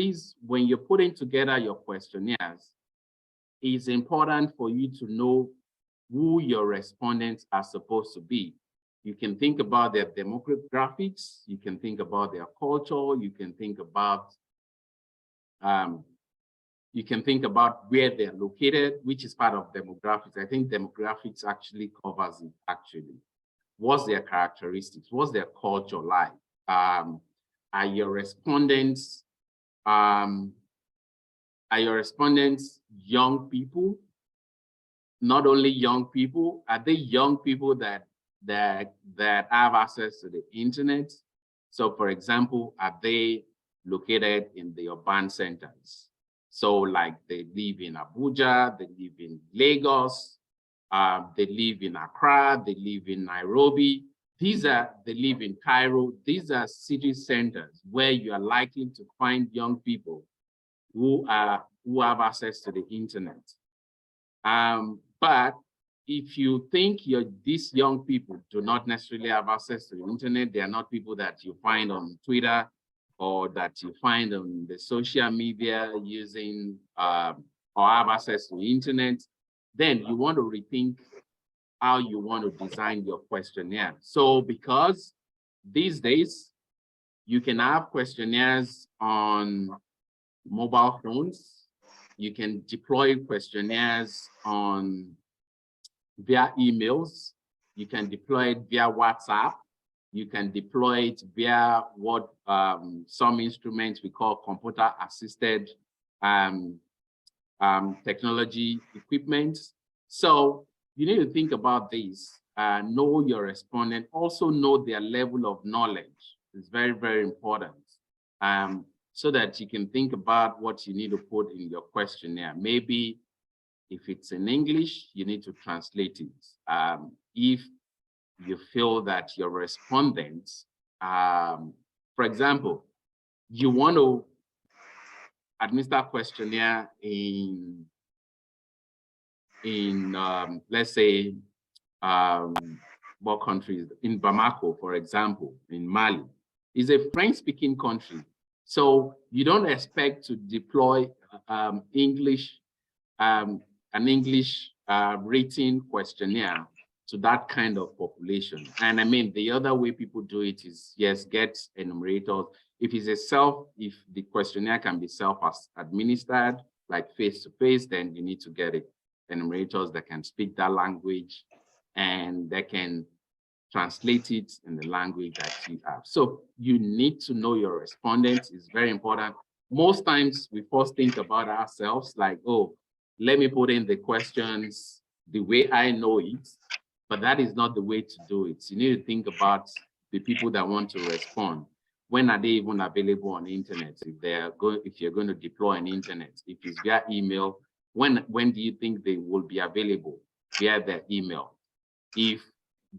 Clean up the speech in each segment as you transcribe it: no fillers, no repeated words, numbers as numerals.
please, when you're putting together your questionnaires, it's important for you to know who your respondents are supposed to be. You can think about their demographics, you can think about their culture, you can think about where they're located, which is part of demographics. I think demographics actually covers it, actually. What's their characteristics? What's their culture like? Are your respondents young people? Not only young people, are they young people that have access to the internet? So for example, are they located in the urban centers? So like they live in Abuja, they live in Lagos, they live in Accra, they live in Nairobi. They live in Cairo. These are city centers where you are likely to find young people who have access to the internet. But if you think these young people do not necessarily have access to the internet, they are not people that you find on Twitter or that you find on the social media using or have access to the internet, then you want to rethink how you want to design your questionnaire. So because these days you can have questionnaires on mobile phones, you can deploy questionnaires via emails, you can deploy it via WhatsApp, you can deploy it via what some instruments we call computer-assisted technology equipment. So you need to think about this, know your respondent, also know their level of knowledge. It's very, very important. So that you can think about what you need to put in your questionnaire. Maybe if it's in English, you need to translate it. If you feel that your respondents, for example, you want to administer a questionnaire in let's say, what countries? In Bamako, for example, in Mali, is a French-speaking country. So you don't expect to deploy an English rating questionnaire to that kind of population. And I mean, the other way people do it is, yes, get enumerators. If the questionnaire can be self-administered, like face-to-face, then you need to get it. Enumerators that can speak that language and they can translate it in the language that you have. So you need to know your respondents. It's very important. Most times we first think about ourselves like, oh, let me put in the questions the way I know it, but that is not the way to do it. You need to think about the people that want to respond. When are they even available on the internet? If you're going to deploy an internet, if it's via email, when do you think they will be available via their email? If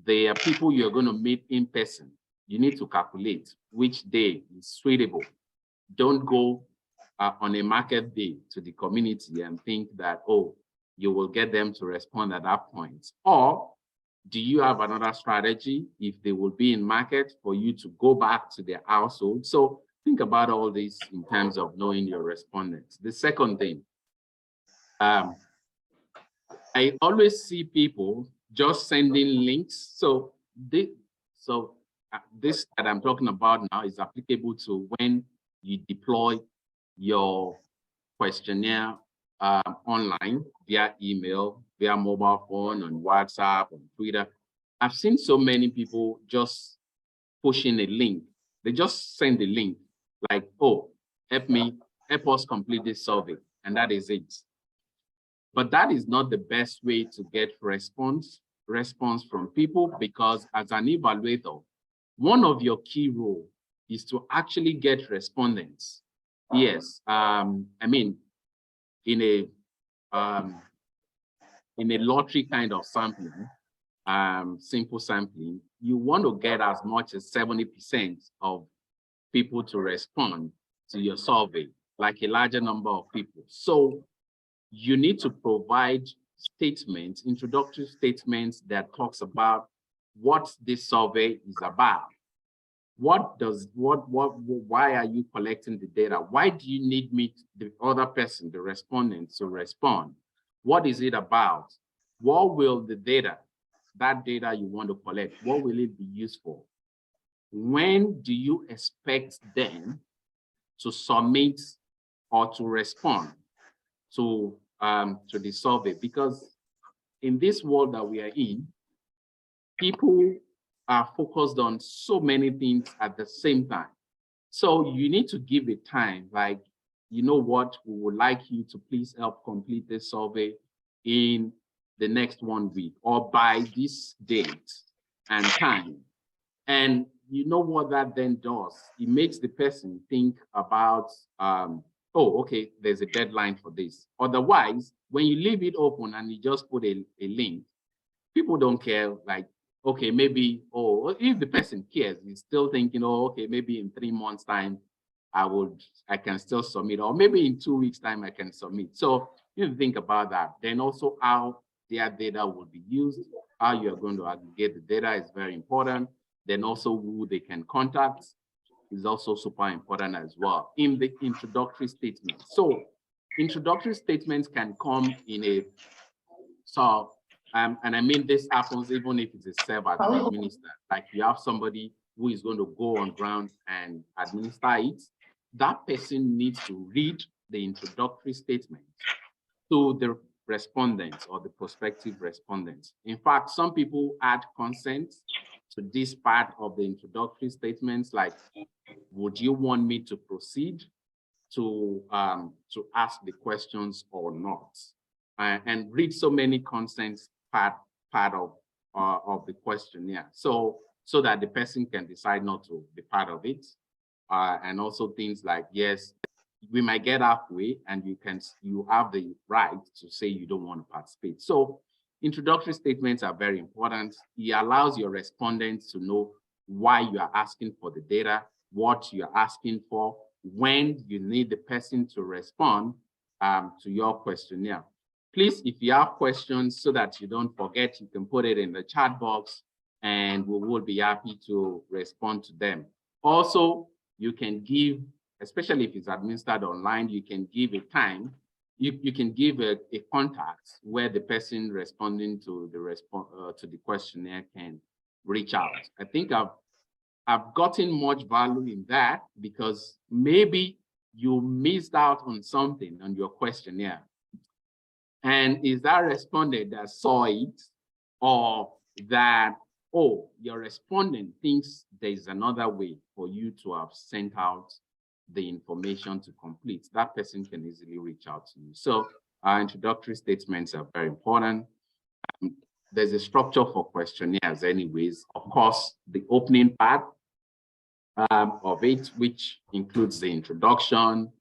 they are people you're going to meet in person, you need to calculate which day is suitable. Don't go on a market day to the community and think that, oh, you will get them to respond at that point. Or do you have another strategy if they will be in market for you to go back to their household? So think about all this in terms of knowing your respondents. The second thing, I always see people just sending links. So this that I'm talking about now is applicable to when you deploy your questionnaire online via email, via mobile phone, on WhatsApp, on Twitter. I've seen so many people just pushing a link. They just send a link like, oh, help us complete this survey, and that is it. But that is not the best way to get response from people, because as an evaluator, one of your key roles is to actually get respondents. Yes, I mean, in a lottery kind of sampling, simple sampling, you want to get as much as 70% of people to respond to your survey, like a larger number of people. So you need to provide statements, introductory statements that talks about what this survey is about. why are you collecting the data? Why do you need me, the other person, the respondent, to respond? What is it about? What will the data, that data you want to collect, what will it be used for? When do you expect them to submit or to respond to the survey? Because in this world that we are in, people are focused on so many things at the same time. So you need to give it time, like, you know what, we would like you to please help complete this survey in the next 1 week or by this date and time. And you know what that then does? It makes the person think about, oh, okay, there's a deadline for this. Otherwise, when you leave it open and you just put a link, people don't care, like, okay, maybe, oh, if the person cares, he's still thinking, oh, okay, maybe in 3 months' time, I can still submit, or maybe in 2 weeks' time, I can submit. So you think about that. Then also how their data will be used, how you're going to aggregate the data is very important. Then also who they can contact is also super important as well in the introductory statement. So introductory statements can come in a, so, and I mean, this happens even if it's a self-administered, like you have somebody who is going to go on ground and administer it. That person needs to read the introductory statement to the respondents or the prospective respondents. In fact, some people add consent to this part of the introductory statements, like, would you want me to proceed to ask the questions or not? And read so many consents part of the questionnaire, so that the person can decide not to be part of it. And also things like, yes, we might get halfway and you have the right to say you don't want to participate. So introductory statements are very important. It allows your respondents to know why you are asking for the data, what you're asking for, when you need the person to respond to your questionnaire. Please, if you have questions, so that you don't forget, you can put it in the chat box and we will be happy to respond to them. Also, you can give, especially if it's administered online, you can give a time, you can give a contact where the person responding to the questionnaire can reach out. I think I've gotten much value in that, because maybe you missed out on something on your questionnaire. And is that respondent that saw it, or that, oh, your respondent thinks there's another way for you to have sent out the information to complete? That person can easily reach out to you. So our introductory statements are very important. There's a structure for questionnaires anyways. Of course, the opening part of it, which includes the introduction,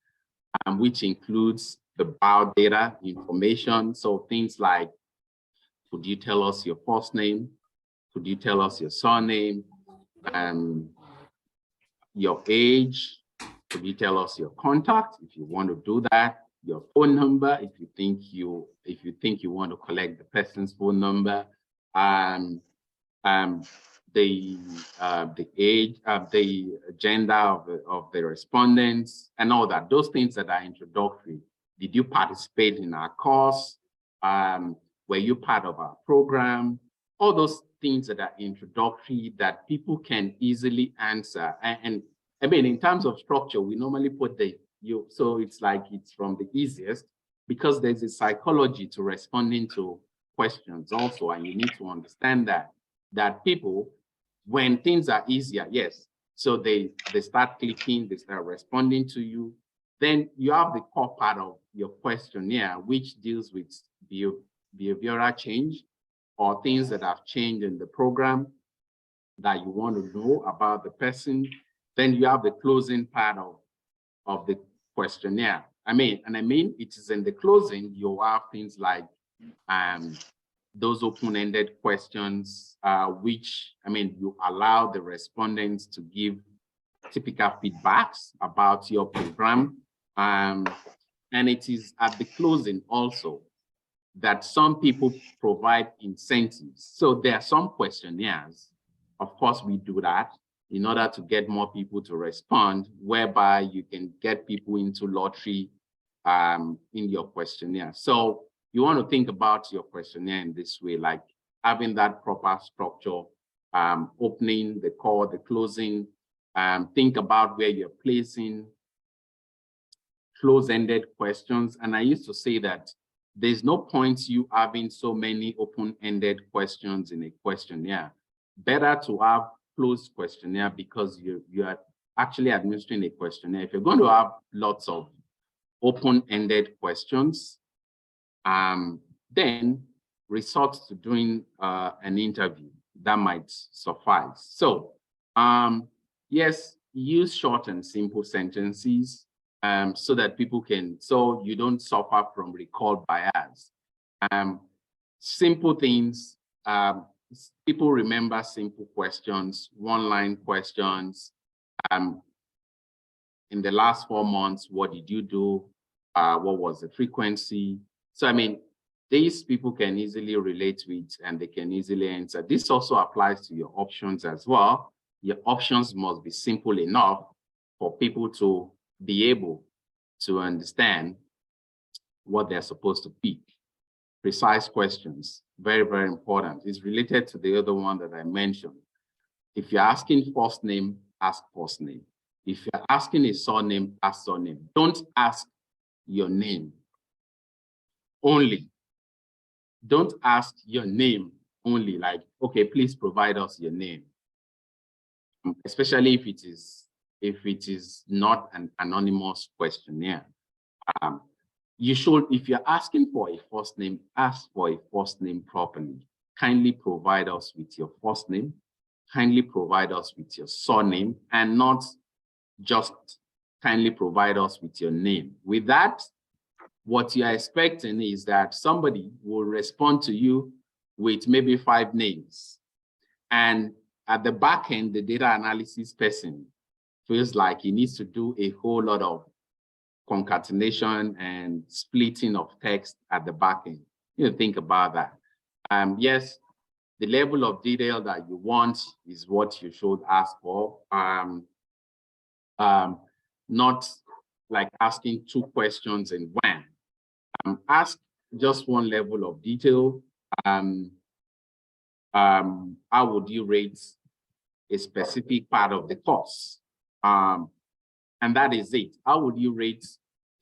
which includes the bio data information. So things like, could you tell us your first name? Could you tell us your surname? Your age? Could you tell us your contact if you want to do that? Your phone number if you think you want to collect the person's phone number. The age, the gender of the respondents, and all that. Those things that are introductory. Did you participate in our course? Were you part of our program? All those things that are introductory that people can easily answer. And I mean, in terms of structure, we normally put so it's like it's from the easiest, because there's a psychology to responding to questions also, and you need to understand that people, when things are easier, yes, so they start clicking, they start responding to you. Then you have the core part of your questionnaire, which deals with behavioral change or things that have changed in the program that you want to know about the person. Then you have the closing part of the questionnaire. I mean, it is in the closing, you have things like those open-ended questions, which, I mean, you allow the respondents to give typical feedbacks about your program. And it is at the closing also that some people provide incentives. So there are some questionnaires, of course we do that, in order to get more people to respond, whereby you can get people into lottery in your questionnaire. So you want to think about your questionnaire in this way, like having that proper structure, opening, the call, the closing, think about where you're placing close-ended questions. And I used to say that there's no point you having so many open-ended questions in a questionnaire. Better to have closed questionnaire because you are actually administering a questionnaire. If you're going to have lots of open-ended questions, then resort to doing an interview. That might suffice. So yes, use short and simple sentences so that people can, so you don't suffer from recall bias. Simple things, people remember simple questions, one-line questions. In the last 4 months, what did you do? What was the frequency? So, I mean, these people can easily relate to it and they can easily answer. This also applies to your options as well. Your options must be simple enough for people to be able to understand what they're supposed to pick. Precise questions, very, very important. It's related to the other one that I mentioned. If you're asking first name, ask first name. If you're asking a surname, ask surname. Don't ask your name only. Don't ask your name only, like, okay, please provide us your name. Especially if it is not an anonymous questionnaire. You should, if you're asking for a first name, ask for a first name properly. Kindly provide us with your first name. Kindly provide us with your surname, and not just kindly provide us with your name. With that, what you're expecting is that somebody will respond to you with maybe 5 names. And at the back end, the data analysis person feels like he needs to do a whole lot of concatenation and splitting of text at the back end. You know, think about that. Yes, the level of detail that you want is what you should ask for. Not like asking 2 questions in one. Ask just one level of detail. How would you rate a specific part of the course? And that is it. How would you rate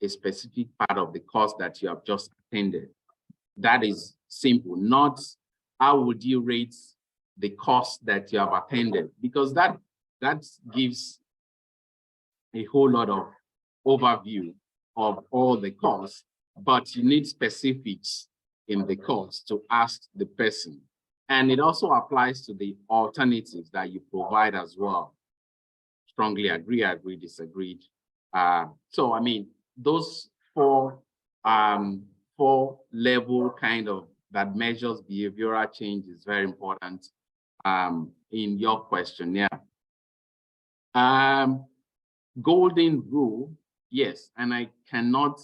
a specific part of the course that you have just attended? That is simple. Not how would you rate the course that you have attended, because that gives a whole lot of overview of all the course, but you need specifics in the course to ask the person. And it also applies to the alternatives that you provide as well. Strongly agree, disagreed. So, I mean, those 4 level kind of that measures behavioral change is very important in your questionnaire. Golden rule, yes, and I cannot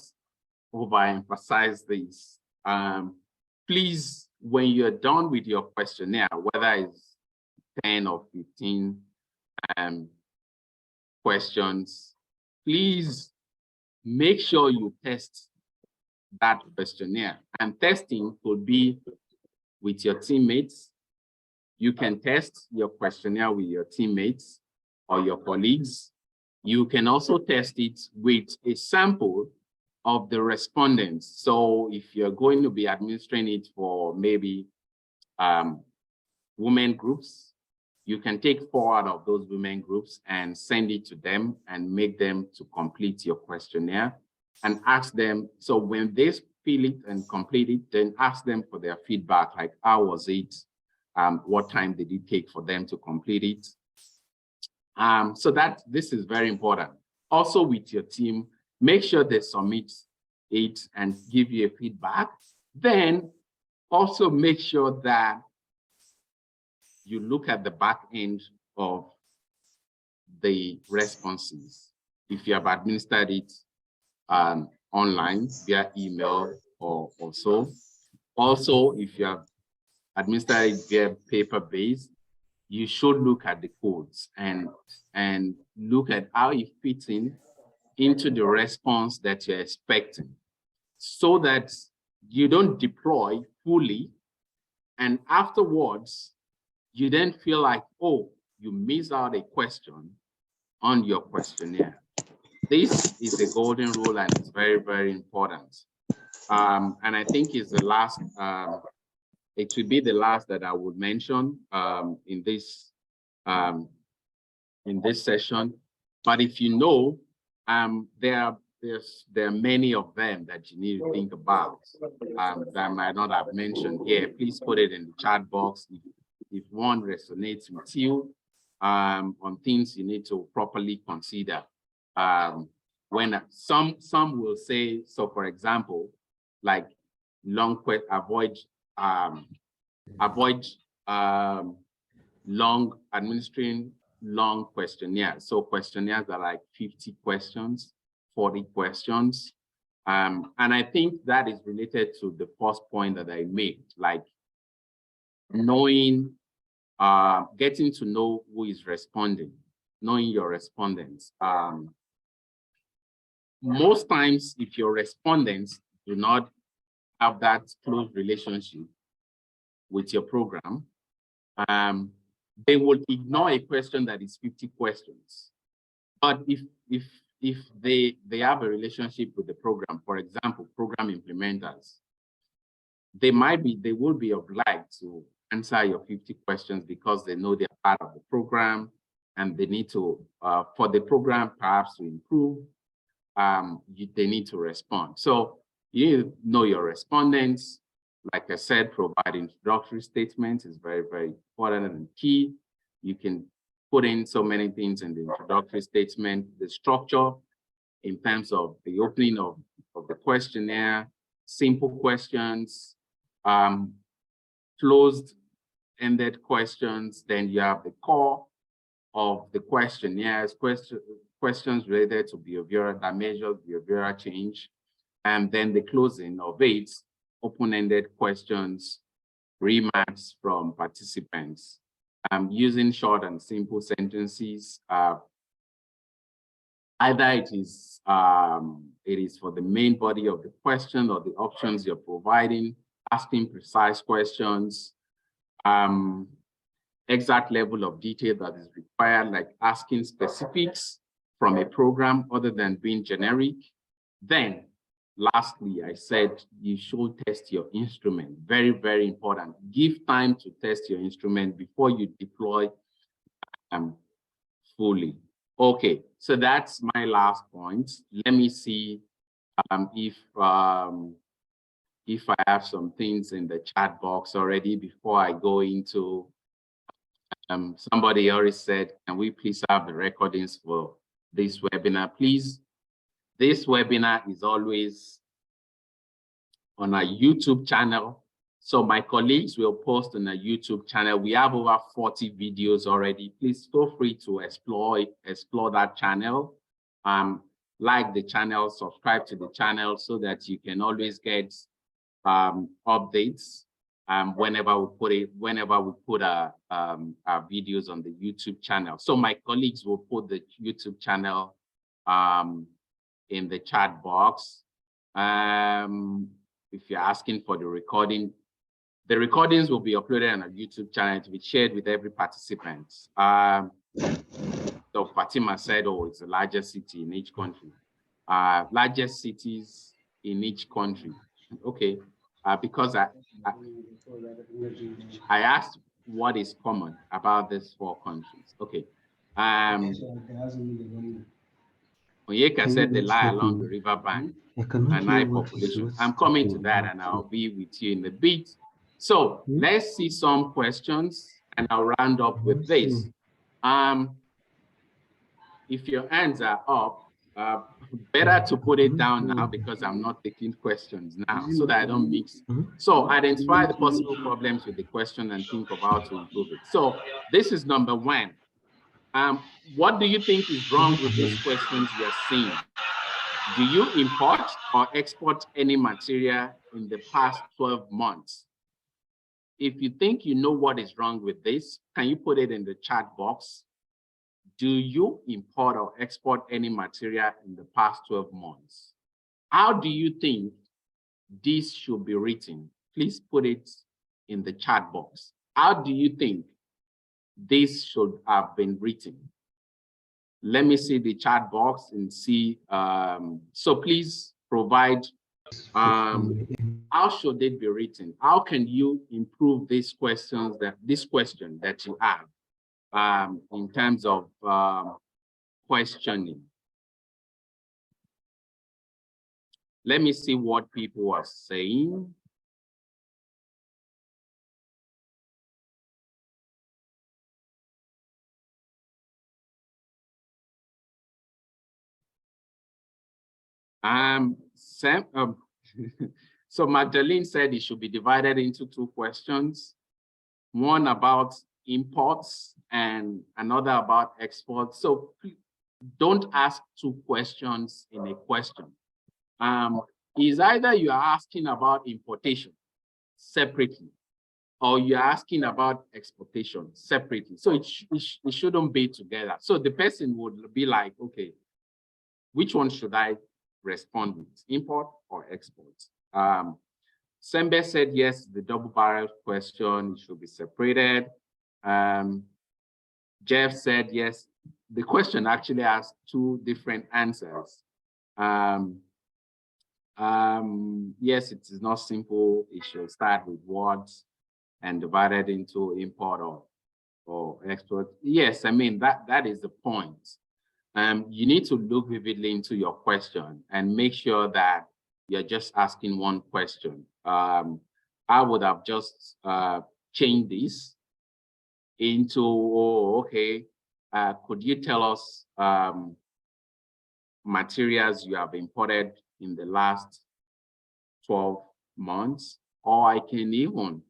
overemphasize this. Please, when you're done with your questionnaire, whether it's 10 or 15 questions, please make sure you test that questionnaire. And testing could be with your teammates. You can test your questionnaire with your teammates or your colleagues. You can also test it with a sample of the respondents. So if you're going to be administering it for maybe women groups, you can take 4 out of those women groups and send it to them and make them to complete your questionnaire and ask them. So when they fill it and complete it, then ask them for their feedback, like how was it? What time did it take for them to complete it? So that this is very important. Also with your team, make sure they submit it and give you a feedback. Then also make sure that you look at the back end of the responses. If you have administered it online via email or so. Also, if you have administered it via paper-based, you should look at the codes and look at how it fits into the response that you're expecting, so that you don't deploy fully and afterwards you then feel like, oh, you miss out a question on your questionnaire. This is a golden rule and it's very, very important. And I think it's the last, it will be the last that I would mention in this session. But if you know, there are many of them that you need to think about that I might not have mentioned here. Please put it in the chat box if one resonates with you on things you need to properly consider. When some will say, so for example, like avoid administering long questionnaires. So questionnaires are like 50 questions, 40 questions. And I think that is related to the first point that I made, like knowing, getting to know who is responding, knowing your respondents. Most times, if your respondents do not have that close relationship with your program, they will ignore a question that is 50 questions. But if they have a relationship with the program, for example, program implementers, they will be obliged to answer your 50 questions because they know they're part of the program and they need to, for the program perhaps to improve, they need to respond. So you know your respondents. Like I said, provide introductory statements is very, very important and key. You can put in so many things in the introductory statement, the structure in terms of the opening of the questionnaire, simple questions, closed-ended questions. Then you have the core of the questionnaires, questions related to behavioral that measures behavioral change, and then the closing of it, open-ended questions, remarks from participants. Using short and simple sentences. Either it is for the main body of the question or the options you're providing, asking precise questions, exact level of detail that is required, like asking specifics from a program other than being generic. Then, lastly, I said you should test your instrument. Very, very important. Give time to test your instrument before you deploy fully. Okay, so that's my last point. Let me see if I have some things in the chat box already before I go into. Somebody already said, can we please have the recordings for this webinar, please? This webinar is always on our YouTube channel. So my colleagues will post on our YouTube channel. We have over 40 videos already. Please feel free to explore that channel. Like the channel, subscribe to the channel so that you can always get updates whenever we put our videos on the YouTube channel. So my colleagues will put the YouTube channel in the chat box. If you're asking for the recordings will be uploaded on our YouTube channel to be shared with every participant. So Fatima said, oh, it's the largest city in each country. Largest cities in each country. Okay, because I asked what is common about these 4 countries. Okay. Onyeka said they lie along the riverbank and high population. I'm coming to that and I'll be with you in a bit. So let's see some questions and I'll round up with this. If your hands are up, better to put it down now because I'm not taking questions now so that I don't mix. So identify the possible problems with the question and think of how to improve it. So this is number 1. What do you think is wrong with these questions you're seeing? Do you import or export any material in the past 12 months? if you think you know what is wrong with this, can you put it in the chat box? Do you import or export any material in the past 12 months? How do you think this should be written? Please put it in the chat box. How do you think this should have been written? Let me see the chat box and see. So please provide, how should it be written? How can you improve these questions, this question that you have in terms of questioning? Let me see what people are saying. So Magdalene said it should be divided into 2 questions, one about imports and another about exports. So don't ask 2 questions in a question. Is either you are asking about importation separately, or you're asking about exportation separately. So it shouldn't be together. So the person would be like, okay, which one should I respond with, import or export? Sembe said, yes, the double-barrel question should be separated. Jeff said, yes, the question actually has 2 different answers. Yes, it is not simple. It should start with words and divided into import or export. Yes, I mean, that is the point. You need to look vividly into your question and make sure that you're just asking one question. I would have just changed this into, oh, okay, could you tell us materials you have imported in the last 12 months? Or I can even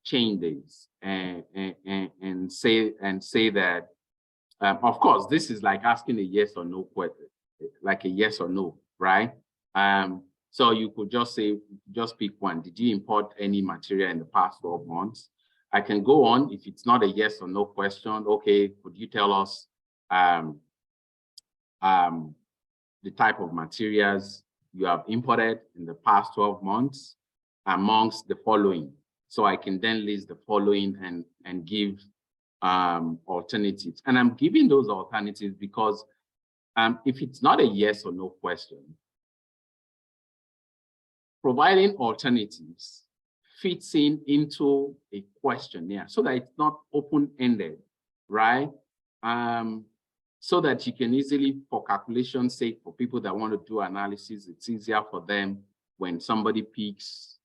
change this and say that, of course, this is like asking a yes or no question, like a yes or no, right? So you could just say, just pick one. Did you import any material in the past 12 months? I can go on. If it's not a yes or no question, okay, could you tell us the type of materials you have imported in the past 12 months amongst the following? So I can then list the following and give alternatives. And I'm giving those alternatives because if it's not a yes or no question, providing alternatives fits into a questionnaire so that it's not open-ended, right? So that you can easily, for calculation's sake, for people that want to do analysis, it's easier for them when somebody picks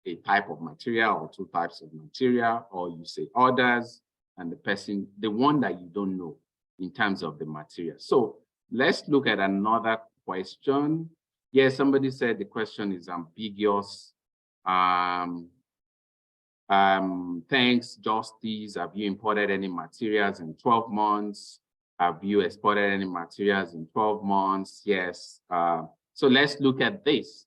a type of material or 2 types of material, or you say others, and the one that you don't know in terms of the material. So let's look at another question. Yes, somebody said the question is ambiguous. Thanks, Justice. Have you imported any materials in 12 months? Have you exported any materials in 12 months? Yes. So let's look at this.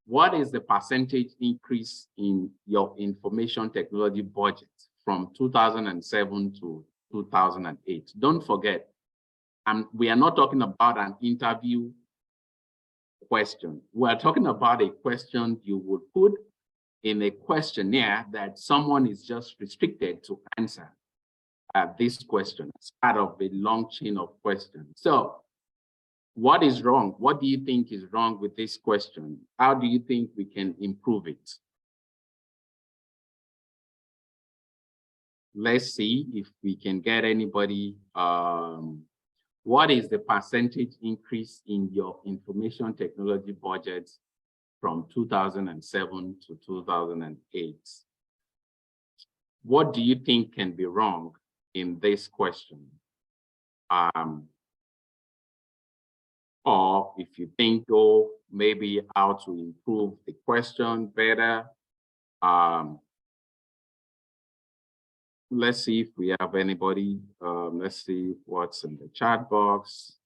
What is the percentage increase in your information technology budget from 2007 to 2008? Don't forget, we are not talking about an interview question. We are talking about a question you would put in a questionnaire that someone is just restricted to answer this question as part of a long chain of questions. So what is wrong? What do you think is wrong with this question? How do you think we can improve it? Let's see if we can get anybody. What is the percentage increase in your information technology budget from 2007 to 2008? What do you think can be wrong in this question? Or if you think, oh, maybe how to improve the question better. Let's see if we have anybody. Let's see what's in the chat box.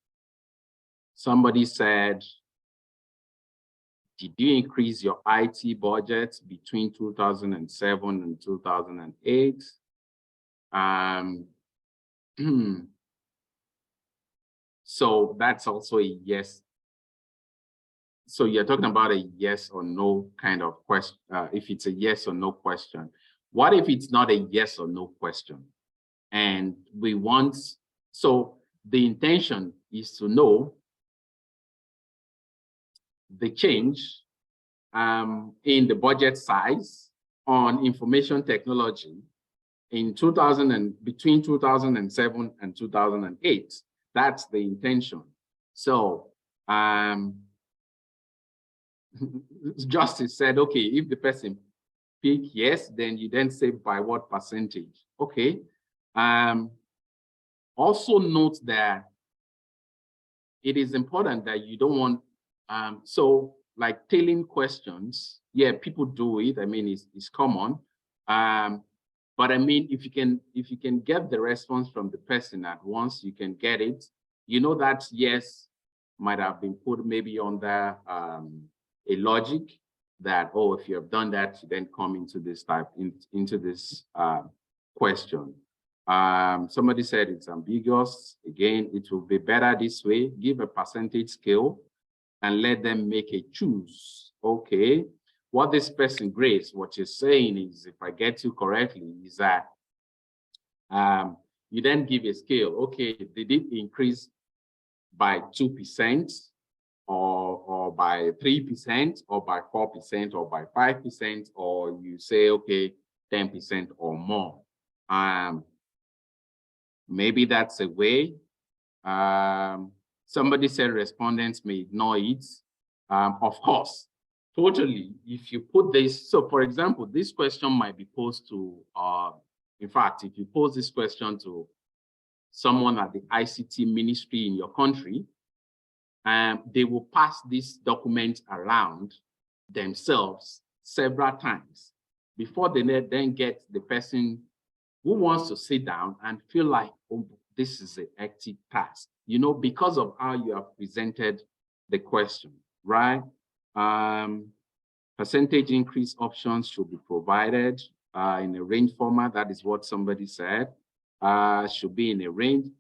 Somebody said, Did you increase your IT budget between 2007 and 2008? So that's also a yes. So you're talking about a yes or no kind of question. If it's a yes or no question, what if it's not a yes or no question? And we want, so the intention is to know the change in the budget size on information technology in between 2007 and 2008. That's the intention. So Justice said, okay, if the person pick yes, then you then say by what percentage. Okay. Also note that it is important that you don't want, so like tailing questions, yeah, people do it. I mean, it's common. But I mean, if you can get the response from the person at once, you can get it. You know that yes might have been put maybe under a logic that, oh, if you have done that, you then come into this into this question. Somebody said it's ambiguous. Again, it will be better this way. Give a percentage scale and let them make a choose. Okay. What this person, Grace, what you're saying is, if I get you correctly, is that you then give a scale. Okay, did it increase by 2% or by 3% or by 4% or by 5%, or you say, okay, 10% or more. Maybe that's a way. Somebody said respondents may ignore it. Of course, totally. If you put this, so for example, this question might be posed to, in fact, if you pose this question to someone at the ICT ministry in your country, they will pass this document around themselves several times before they then get the person who wants to sit down and feel like, oh, this is a hectic task, you know, because of how you have presented the question, right? Percentage increase options should be provided in a range format. That is what somebody said. Should be in a range.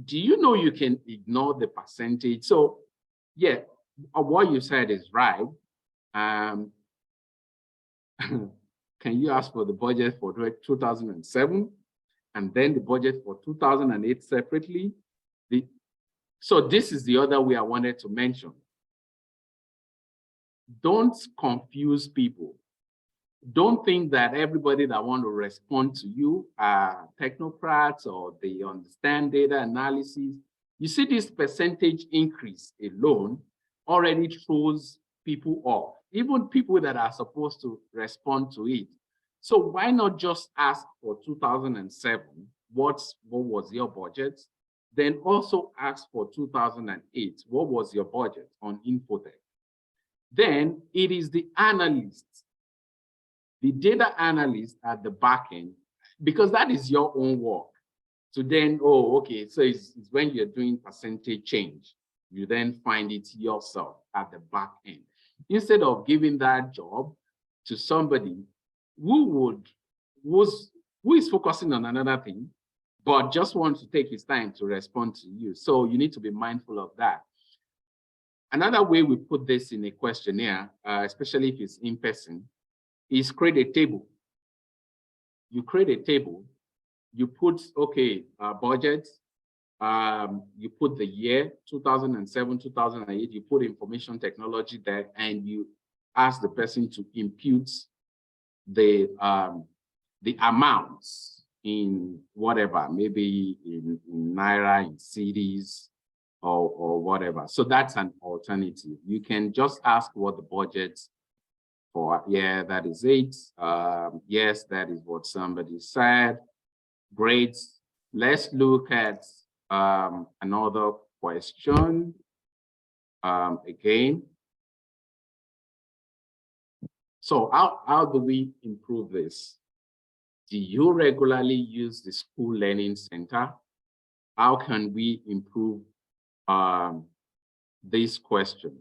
Do you know you can ignore the percentage? So yeah, what you said is right. Can you ask for the budget for 2007 and then the budget for 2008 separately? So this is the other way I wanted to mention. Don't confuse people. Don't think that everybody that want to respond to you are technocrats or they understand data analysis. You see, this percentage increase alone already throws people off, even people that are supposed to respond to it. So why not just ask for 2007, what was your budget? Then also ask for 2008, what was your budget on Infotech? Then it is the analyst, the data analyst at the back end, because that is your own work. So then, oh, okay, so it's when you're doing percentage change, you then find it yourself at the back end. Instead of giving that job to somebody who is focusing on another thing, but just wants to take his time to respond to you. So you need to be mindful of that. Another way we put this in a questionnaire, especially if it's in person, is create a table. You create a table, you put, okay, budget, you put the year, 2007, 2008, you put information technology there, and you ask the person to impute the amounts in whatever, maybe in Naira, in cedis, or whatever. So that's an alternative. You can just ask what the budget for, yeah, that is it. Yes, that is what somebody said. Great. Let's look at another question again. So how do we improve this? Do you regularly use the school learning center? How can we improve this question?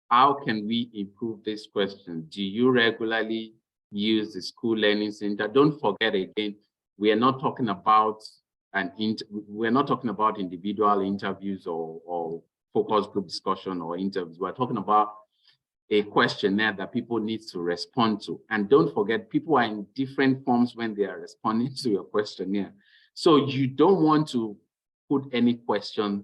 how can we improve this question? Do you regularly use the school learning center? Don't forget again, we are not talking about we're not talking about individual interviews or focus group discussion or interviews. We're talking about a questionnaire that people need to respond to. And don't forget, people are in different forms when they are responding to your questionnaire. So you don't want to put any question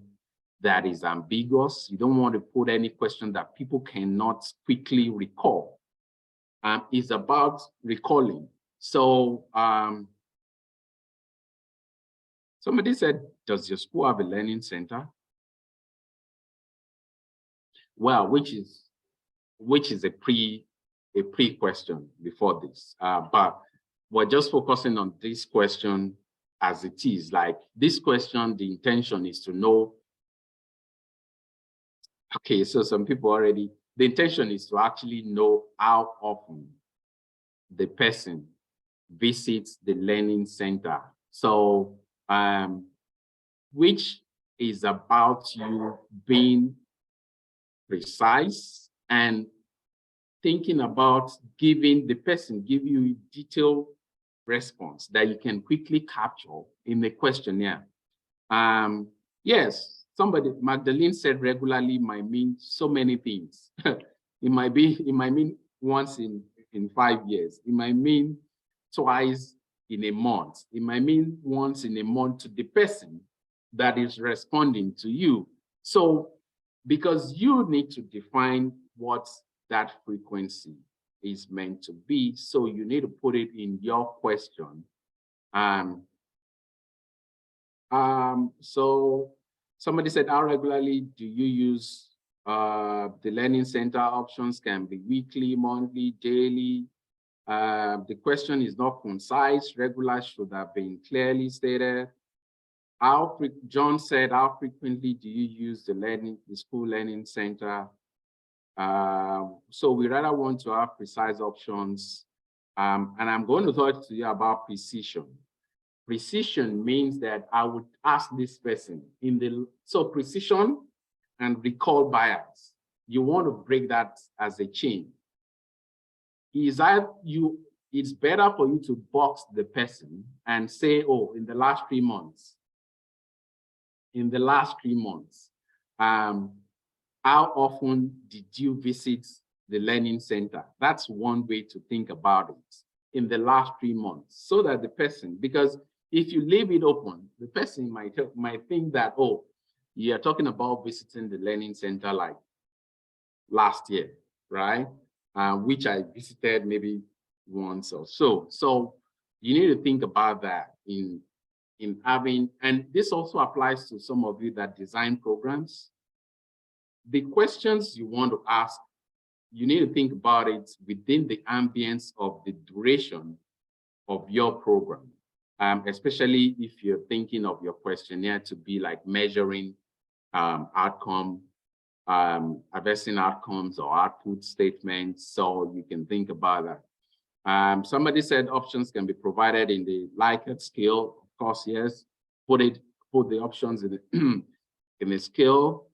that is ambiguous. You don't want to put any question that people cannot quickly recall. It's about recalling. So somebody said, does your school have a learning center? Well, which is a pre question before this, but we're just focusing on this question as it is. Like this question, the intention is to know. Okay, so some people already, the intention is to actually know how often the person visits the learning center. So, which is about you being precise and thinking about giving the person, give you a detailed response that you can quickly capture in the questionnaire. Yes, Magdalene said regularly might mean so many things. it might mean once in 5 years. It might mean twice in a month. It might mean once in a month to the person that is responding to you. So, because you need to define what that frequency is meant to be, so you need to put it in your question. So somebody said, how regularly do you use the learning center? Options can be weekly, monthly, daily. The question is not concise. Regular should have been clearly stated. John said, how frequently do you use the school learning center? So we rather want to have precise options. And I'm going to talk to you about precision. Precision means that I would ask this person so precision and recall bias. You want to break that as a chain. It's better for you to box the person and say, oh, in the last 3 months, how often did you visit the learning center? That's one way to think about it, in the last 3 months, so that the person, because if you leave it open, the person might think that, oh, you're talking about visiting the learning center like last year, right? Which I visited maybe once or so. So you need to think about that in having, and this also applies to some of you that design programs. The questions you want to ask, you need to think about it within the ambience of the duration of your program, especially if you're thinking of your questionnaire to be like measuring addressing outcomes or output statements. So you can think about that. Somebody said options can be provided in the Likert scale. Of course, yes. Put the options in the in the scale.